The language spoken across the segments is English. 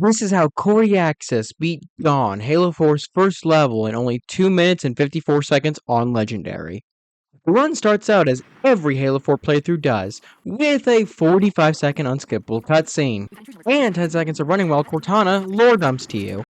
This is how Coryaxis beat Dawn, Halo 4's first level, in only 2 minutes and 54 seconds on Legendary. The run starts out as every Halo 4 playthrough does, with a 45-second unskippable cutscene, and 10 seconds of running while Cortana lore dumps to you.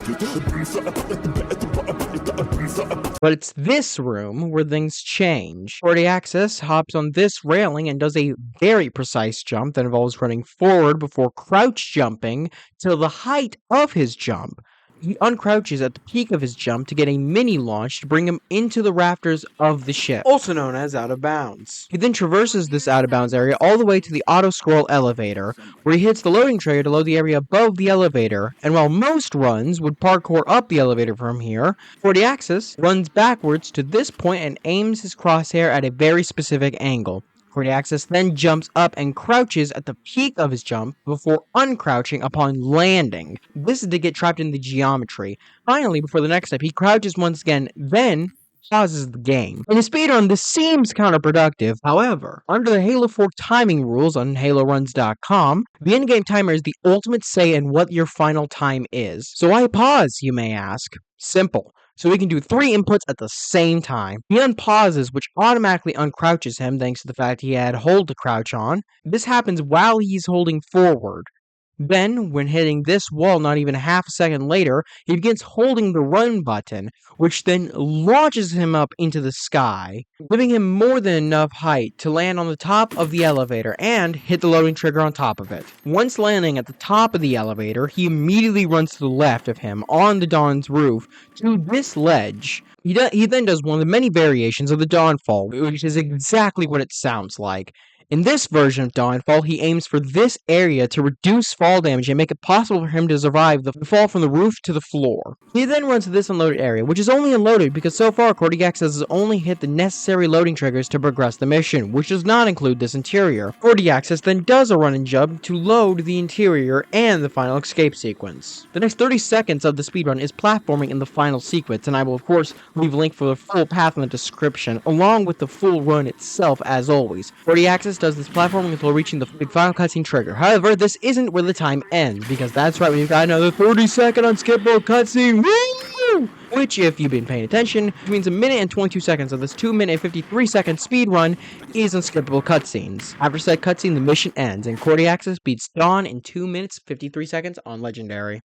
But it's this room where things change. Coryaxis hops on this railing and does a very precise jump that involves running forward before crouch jumping to the height of his jump. He uncrouches at the peak of his jump to get a mini launch to bring him into the rafters of the ship, also known as out of bounds. He then traverses this out of bounds area all the way to the auto scroll elevator, where he hits the loading trigger to load the area above the elevator, and while most runs would parkour up the elevator from here, Coryaxis runs backwards to this point and aims his crosshair at a very specific angle. Coryaxis then jumps up and crouches at the peak of his jump before uncrouching upon landing. This is to get trapped in the geometry. Finally, before the next step, he crouches once again, then pauses the game. In a speedrun, this seems counterproductive. However, under the Halo 4 timing rules on HaloRuns.com, the endgame timer is the ultimate say in what your final time is. So why pause, you may ask? Simple. So he can do 3 inputs at the same time. He unpauses, which automatically uncrouches him thanks to the fact he had hold to crouch on. This happens while he's holding forward. Then, when hitting this wall not even half a second later, he begins holding the run button, which then launches him up into the sky, giving him more than enough height to land on the top of the elevator and hit the loading trigger on top of it. Once landing at the top of the elevator, he immediately runs to the left of him on the Dawn's roof to this ledge. He then does one of the many variations of the Dawnfall, which is exactly what it sounds like. In this version of Dawnfall, he aims for this area to reduce fall damage and make it possible for him to survive the fall from the roof to the floor. He then runs to this unloaded area, which is only unloaded because so far Coryaxis has only hit the necessary loading triggers to progress the mission, which does not include this interior. Coryaxis then does a run and jump to load the interior and the final escape sequence. The next 30 seconds of the speedrun is platforming in the final sequence, and I will of course leave a link for the full path in the description, along with the full run itself as always. Coryaxis does this platforming until reaching the final cutscene trigger. However, this isn't where the time ends, because that's right, we've got another 30-second unskippable cutscene, woo! Which, if you've been paying attention, means a minute and 22 seconds of this 2-minute and 53-second speedrun is unskippable cutscenes. After said cutscene, the mission ends, and Coryaxis beats Dawn in 2 minutes 53 seconds on Legendary.